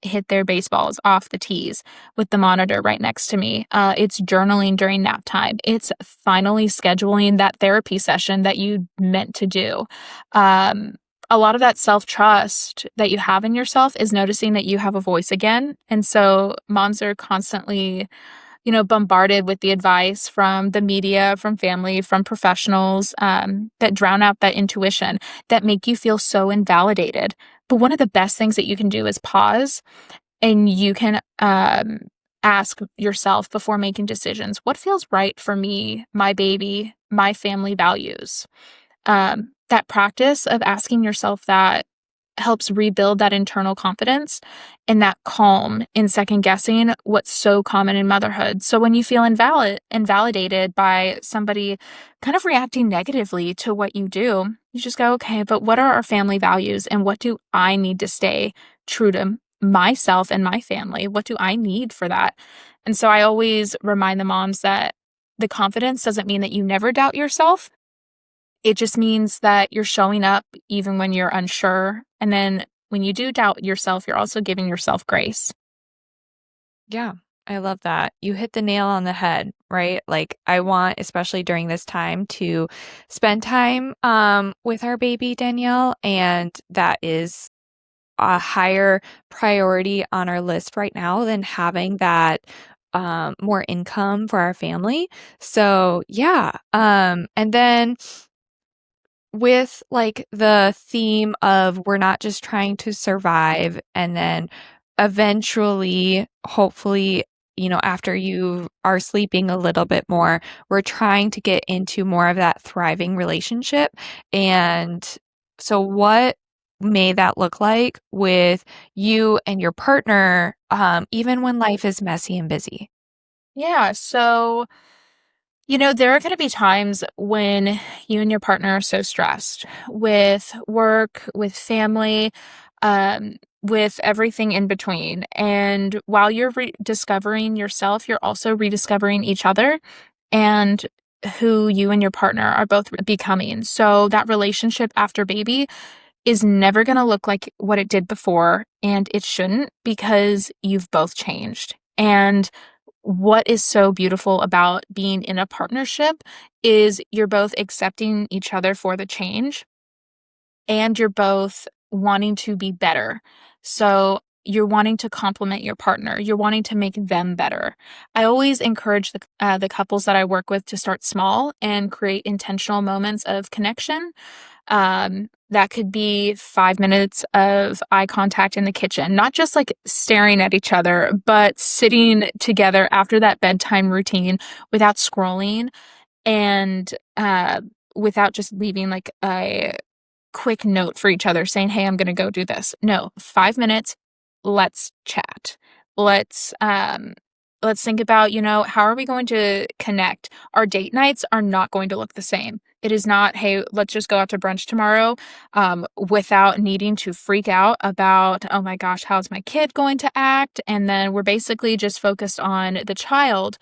Speaker 2: hit their baseballs off the tees with the monitor right next to me. It's journaling during nap time. It's finally scheduling that therapy session that you meant to do. Um, a lot of that self trust that you have in yourself is noticing that you have a voice again. And so moms are constantly bombarded with the advice from the media, from family, from professionals that drown out that intuition, that make you feel so invalidated. But one of the best things that you can do is pause and you can ask yourself before making decisions, what feels right for me, my baby, my family values? That practice of asking yourself that helps rebuild that internal confidence and that calm in second guessing what's so common in motherhood. So when you feel invalidated by somebody kind of reacting negatively to what you do, you just go, okay, but what are our family values and what do I need to stay true to myself and my family? What do I need for that? And so I always remind the moms that the confidence doesn't mean that you never doubt yourself. It just means that you're showing up even when you're unsure. And then when you do doubt yourself, you're also giving yourself grace.
Speaker 1: Yeah, I love that. You hit the nail on the head, right? Like I want, especially during this time, to spend time with our baby Danielle, and that is a higher priority on our list right now than having that more income for our family. So yeah. And then with like the theme of we're not just trying to survive, and then eventually, hopefully, after you are sleeping a little bit more, we're trying to get into more of that thriving relationship. And so what may that look like with you and your partner, even when life is messy and busy?
Speaker 2: Yeah. So, there are going to be times when you and your partner are so stressed with work, with family, with everything in between. And while you're rediscovering yourself, you're also rediscovering each other and who you and your partner are both becoming. So that relationship after baby is never going to look like what it did before, and it shouldn't, because you've both changed. And what is so beautiful about being in a partnership is you're both accepting each other for the change, and you're both wanting to be better. So you're wanting to compliment your partner. You're wanting to make them better. I always encourage the couples that I work with to start small and create intentional moments of connection. That could be 5 minutes of eye contact in the kitchen, not just like staring at each other, but sitting together after that bedtime routine without scrolling and without just leaving like a quick note for each other saying, "Hey, I'm gonna go do this." No, 5 minutes, let's chat. Let's let's think about, how are we going to connect? Our date nights are not going to look the same. It is not, hey, let's just go out to brunch tomorrow, without needing to freak out about, oh my gosh, how's my kid going to act? And then we're basically just focused on the child.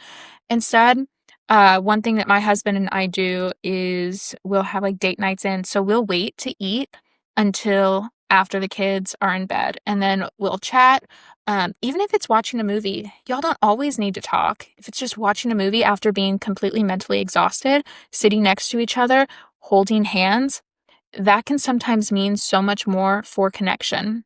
Speaker 2: Instead, one thing that my husband and I do is we'll have like date nights in. So we'll wait to eat until after the kids are in bed, and then we'll chat. Even if it's watching a movie, y'all don't always need to talk. If it's just watching a movie after being completely mentally exhausted, sitting next to each other, holding hands, that can sometimes mean so much more for connection.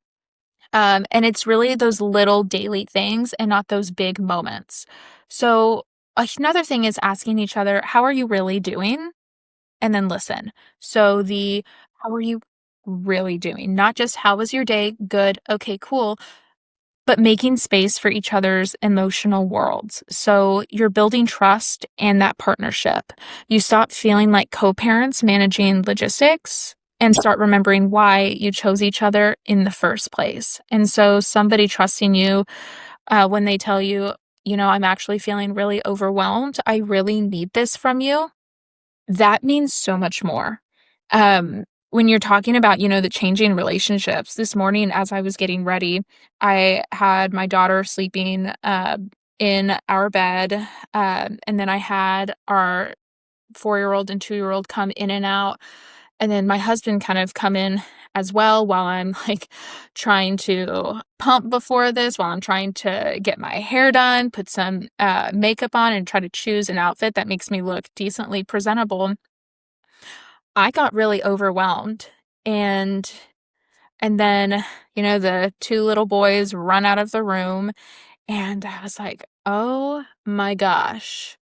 Speaker 2: And it's really those little daily things and not those big moments. So, another thing is asking each other, how are you really doing? And then listen. So, how are you really doing? Not just how was your day? Good. Okay, cool. But making space for each other's emotional worlds. So you're building trust and that partnership. You stop feeling like co parents managing logistics and start remembering why you chose each other in the first place. And so somebody trusting you when they tell you, I'm actually feeling really overwhelmed. I really need this from you. That means so much more. When you're talking about, the changing relationships, this morning as I was getting ready, I had my daughter sleeping in our bed, and then I had our 4-year-old and 2-year-old come in and out. And then my husband kind of come in as well while I'm like trying to pump before this, while I'm trying to get my hair done, put some makeup on, and try to choose an outfit that makes me look decently presentable. I got really overwhelmed. And and then, the two little boys run out of the room, and I was like, "Oh my gosh.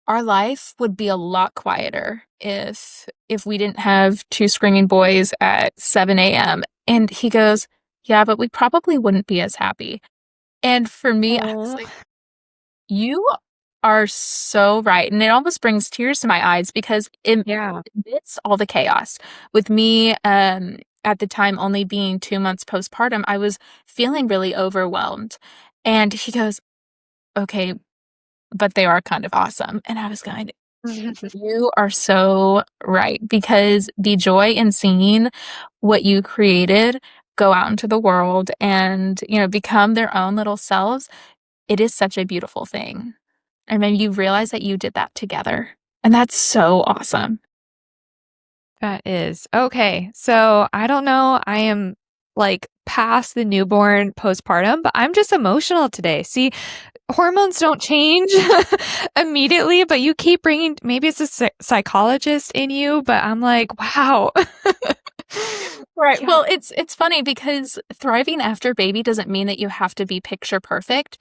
Speaker 2: Our life would be a lot quieter if we didn't have two screaming boys at 7 a.m." And he goes, "Yeah, but we probably wouldn't be as happy." And for me, I was
Speaker 1: Oh,
Speaker 2: like, "You are so right." And it almost brings tears to my eyes because
Speaker 1: yeah.
Speaker 2: amidst all the chaos, with me at the time only being 2 months postpartum, I was feeling really overwhelmed. And he goes, "Okay, but they are kind of awesome." And I was going, "You are so right," because the joy in seeing what you created go out into the world and, become their own little selves, it is such a beautiful thing. And then you realize that you did that together. And that's so awesome.
Speaker 1: That is. Okay. So I don't know. I am like past the newborn postpartum, but I'm just emotional today. See, hormones don't change immediately, but you keep bringing, maybe it's a psychologist in you, but I'm like, wow.
Speaker 2: Right.
Speaker 1: Yeah.
Speaker 2: Well, it's funny because thriving after baby doesn't mean that you have to be picture perfect.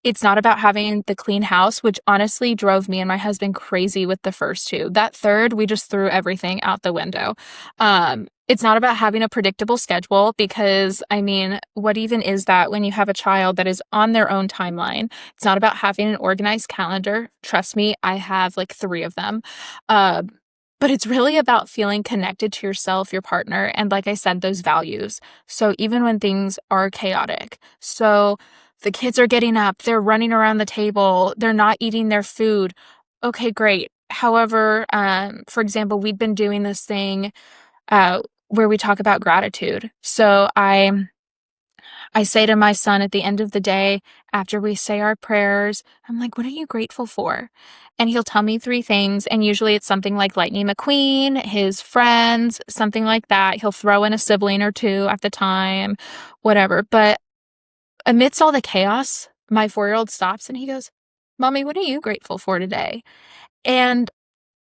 Speaker 2: It's not about having the clean house, which honestly drove me and my husband crazy with the first two. That third, we just threw everything out the window. It's not about having a predictable schedule because, I mean, what even is that when you have a child that is on their own timeline? It's not about having an organized calendar. Trust me, I have like three of them. Uh, but it's really about feeling connected to yourself, your partner, and like I said, those values. So even when things are chaotic. So the kids are getting up, they're running around the table, they're not eating their food. Okay, great. However, for example, we've been doing this thing where we talk about gratitude. So I say to my son at the end of the day, after we say our prayers, I'm like, "What are you grateful for?" And he'll tell me three things. And usually it's something like Lightning McQueen, his friends, something like that. He'll throw in a sibling or two at the time, whatever. But amidst all the chaos, my 4-year-old stops and he goes, "Mommy, what are you grateful for today?" And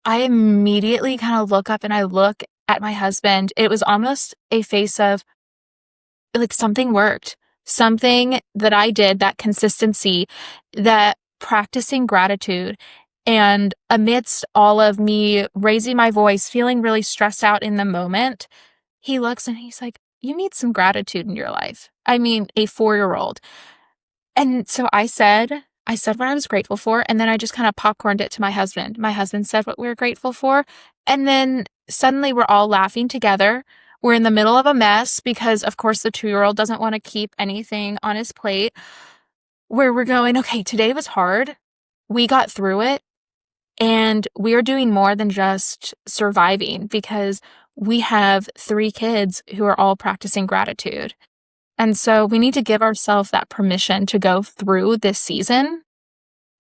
Speaker 2: I immediately kind of look up and I look at my husband. It was almost a face of, like, something worked. Something that I did, that consistency, that practicing gratitude. And amidst all of me raising my voice, feeling really stressed out in the moment, he looks and he's like, "You need some gratitude in your life." I mean, a 4-year-old. And so I said what I was grateful for, and then I just kind of popcorned it to my husband. My husband said what we were grateful for, and then suddenly we're all laughing together. We're in the middle of a mess because, of course, the 2-year-old doesn't want to keep anything on his plate. Where we're going, okay, today was hard. We got through it, and we are doing more than just surviving because we have three kids who are all practicing gratitude. And so we need to give ourselves that permission to go through this season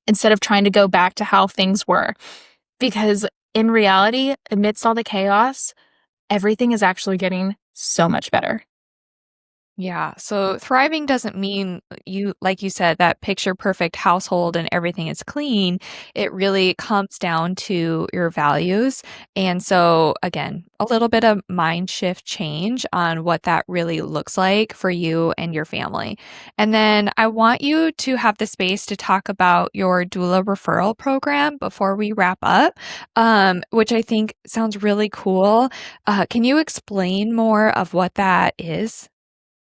Speaker 2: instead of trying to go back to how things were. Because in reality, amidst all the chaos, everything is actually getting so much better.
Speaker 1: Yeah. So thriving doesn't mean you, like you said, that picture perfect household and everything is clean. It really comes down to your values. And so, again, a little bit of mind shift change on what that really looks like for you and your family. And then I want you to have the space to talk about your doula referral program before we wrap up, which I think sounds really cool. Can you explain more of what that is?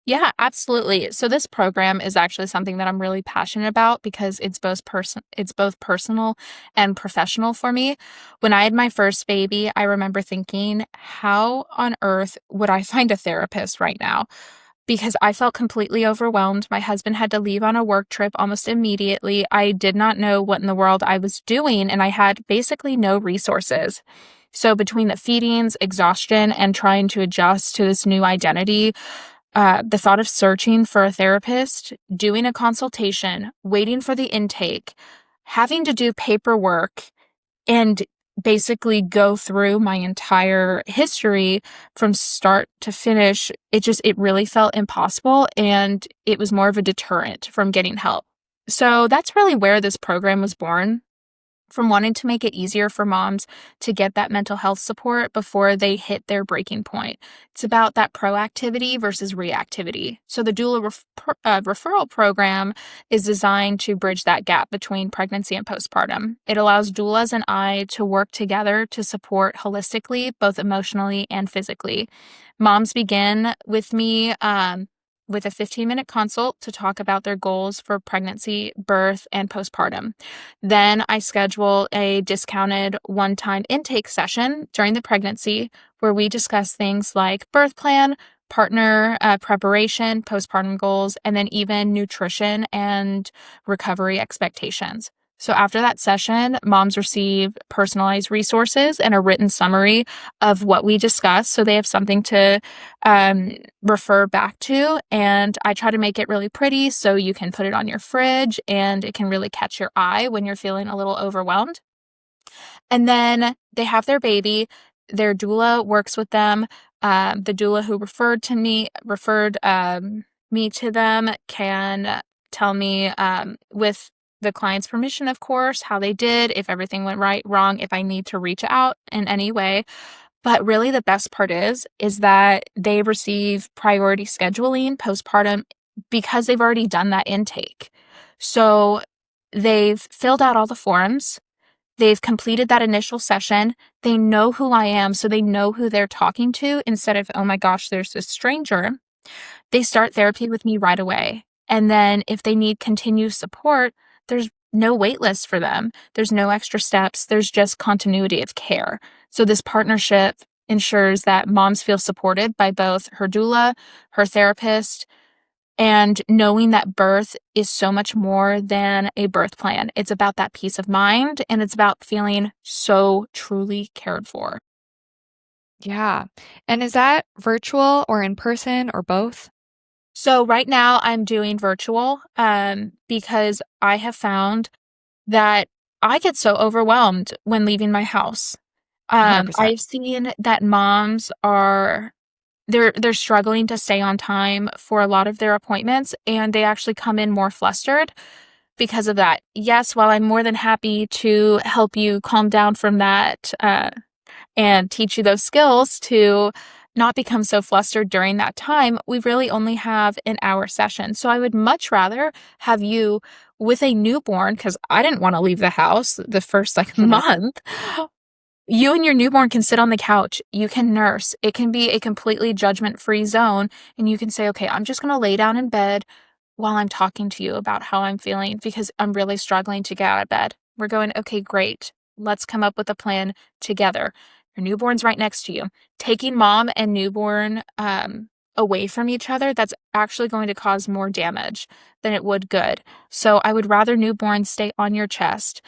Speaker 2: Yeah, absolutely. So this program is actually something that I'm really passionate about because it's both personal and professional for me. When I had my first baby, I remember thinking, how on earth would I find a therapist right now? Because I felt completely overwhelmed. My husband had to leave on a work trip almost immediately. I did not know what in the world I was doing, and I had basically no resources. So between the feedings, exhaustion, and trying to adjust to this new identity, the thought of searching for a therapist, doing a consultation, waiting for the intake, having to do paperwork, and basically go through my entire history from start to finish. It really felt impossible, and it was more of a deterrent from getting help. So that's really where this program was born, from wanting to make it easier for moms to get that mental health support before they hit their breaking point. It's about that proactivity versus reactivity. So the referral program is designed to bridge that gap between pregnancy and postpartum. It allows doulas and I to work together to support holistically, both emotionally and physically. Moms begin with me with a 15-minute consult to talk about their goals for pregnancy, birth, and postpartum. Then I schedule a discounted one-time intake session during the pregnancy where we discuss things like birth plan, partner preparation, postpartum goals, and then even nutrition and recovery expectations. So after that session, moms receive personalized resources and a written summary of what we discussed, so they have something to refer back to. And I try to make it really pretty so you can put it on your fridge and it can really catch your eye when you're feeling a little overwhelmed. And then they have their baby. Their doula works with them. The doula who referred me to them can tell me, with the client's permission, of course, how they did, if everything went right, wrong, if I need to reach out in any way. But really the best part is that they receive priority scheduling postpartum because they've already done that intake. So they've filled out all the forms. They've completed that initial session. They know who I am, so they know who they're talking to instead of, oh my gosh, there's this stranger. They start therapy with me right away. And then if they need continued support, there's no wait list for them. There's no extra steps. There's just continuity of care. So this partnership ensures that moms feel supported by both her doula, her therapist, and knowing that birth is so much more than a birth plan. It's about that peace of mind, and it's about feeling so truly cared for.
Speaker 1: Yeah. And is that virtual or in person or both?
Speaker 2: So right now I'm doing virtual because I have found that I get so overwhelmed when leaving my house.
Speaker 1: 100%.
Speaker 2: I've seen that moms are they're struggling to stay on time for a lot of their appointments, and they actually come in more flustered because of that. Yes, while I'm more than happy to help you calm down from that, and teach you those skills to not become so flustered during that time, we really only have an hour session. So I would much rather have you with a newborn, because I didn't want to leave the house the first month. You and your newborn can sit on the couch. You can nurse. It can be a completely judgment-free zone. And you can say, okay, I'm just going to lay down in bed while I'm talking to you about how I'm feeling because I'm really struggling to get out of bed. We're going, okay, great. Let's come up with a plan together. Your newborn's right next to you. Taking mom and newborn away from each other, that's actually going to cause more damage than it would good. So I would rather newborn stay on your chest.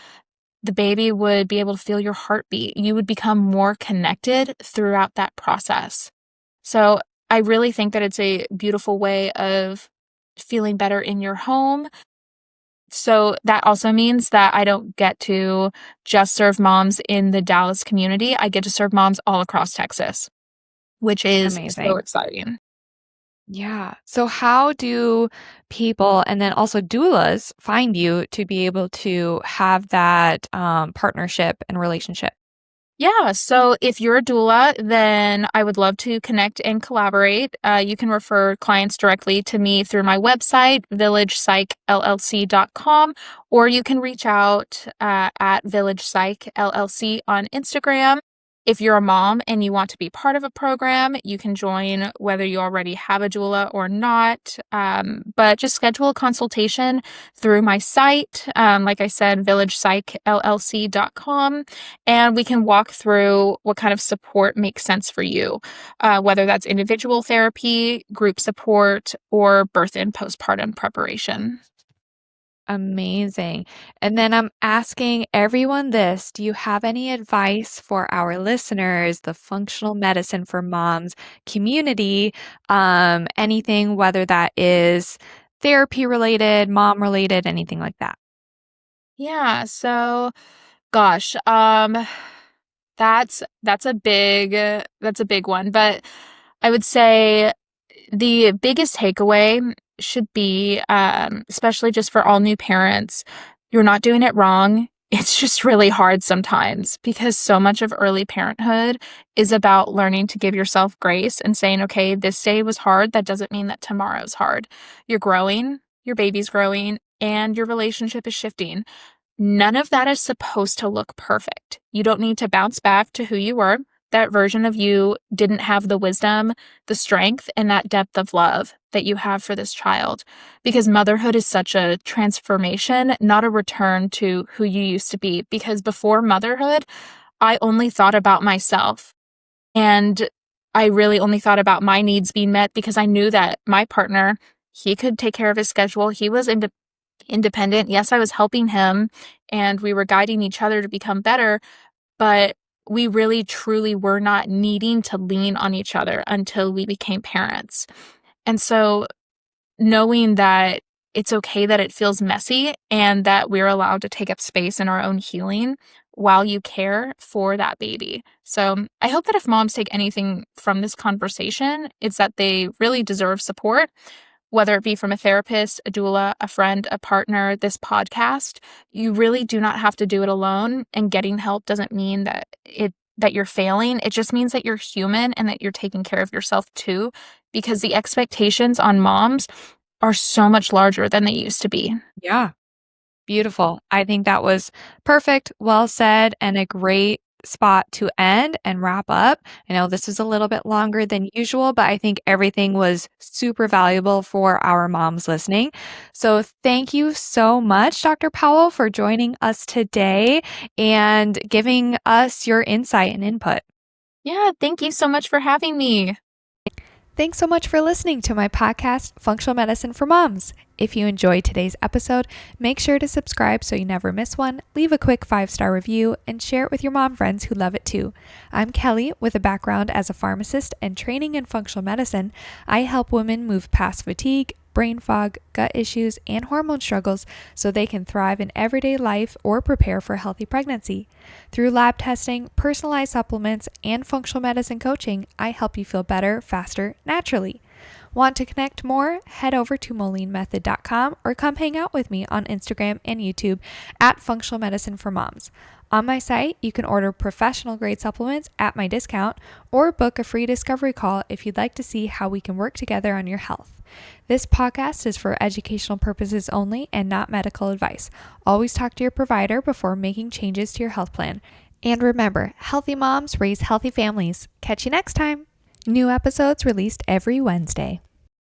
Speaker 2: The baby would be able to feel your heartbeat. You would become more connected throughout that process. So I really think that it's a beautiful way of feeling better in your home. So that also means that I don't get to just serve moms in the Dallas community. I get to serve moms all across Texas, which is so
Speaker 1: Amazing.
Speaker 2: exciting.
Speaker 1: Yeah. So how do people and then also doulas find you to be able to have that partnership and relationship?
Speaker 2: Yeah, so if you're a doula, then I would love to connect and collaborate. You can refer clients directly to me through my website, villagepsychllc.com, or you can reach out at villagepsychllc on Instagram. If you're a mom and you want to be part of a program, you can join whether you already have a doula or not. But just schedule a consultation through my site. Like I said, villagepsychllc.com, and we can walk through what kind of support makes sense for you, whether that's individual therapy, group support, or birth and postpartum preparation.
Speaker 1: Amazing. And then I'm asking everyone this, do you have any advice for our listeners, the functional medicine for moms community? Anything, whether that is therapy related, mom related, anything like that.
Speaker 2: Yeah, so gosh, That's a big one. But I would say the biggest takeaway should be, especially just for all new parents, you're not doing it wrong. It's just really hard sometimes because so much of early parenthood is about learning to give yourself grace and saying, okay, this day was hard. That doesn't mean that tomorrow's hard. You're growing, your baby's growing, and your relationship is shifting. None of that is supposed to look perfect. You don't need to bounce back to who you were. That version of you didn't have the wisdom, the strength, and that depth of love that you have for this child. Because motherhood is such a transformation, not a return to who you used to be. Because before motherhood, I only thought about myself. And I really only thought about my needs being met because I knew that my partner, he could take care of his schedule. He was independent. Yes, I was helping him and we were guiding each other to become better, but we really truly were not needing to lean on each other until we became parents. And so knowing that it's okay that it feels messy and that we're allowed to take up space in our own healing while you care for that baby. So I hope that if moms take anything from this conversation, it's that they really deserve support, whether it be from a therapist, a doula, a friend, a partner, this podcast. You really do not have to do it alone, and getting help doesn't mean that you're failing. It just means that you're human and that you're taking care of yourself too, because the expectations on moms are so much larger than they used to be.
Speaker 1: Yeah. Beautiful. I think that was perfect, well said, and a great spot to end and wrap up. I know this was a little bit longer than usual, but I think everything was super valuable for our moms listening. So thank you so much, Dr. Powell, for joining us today and giving us your insight and input.
Speaker 2: Yeah, thank you so much for having me.
Speaker 1: Thanks so much for listening to my podcast, Functional Medicine for Moms. If you enjoyed today's episode, make sure to subscribe so you never miss one, leave a quick 5-star review, and share it with your mom friends who love it too. I'm Kelly with a background as a pharmacist and training in functional medicine. I help women move past fatigue, brain fog, gut issues, and hormone struggles so they can thrive in everyday life or prepare for a healthy pregnancy. Through lab testing, personalized supplements, and functional medicine coaching, I help you feel better, faster, naturally. Want to connect more? Head over to molinmethod.com or come hang out with me on Instagram and YouTube at Functional Medicine for Moms. On my site, you can order professional grade supplements at my discount or book a free discovery call if you'd like to see how we can work together on your health. This podcast is for educational purposes only and not medical advice. Always talk to your provider before making changes to your health plan. And remember, healthy moms raise healthy families. Catch you next time. New episodes released every Wednesday.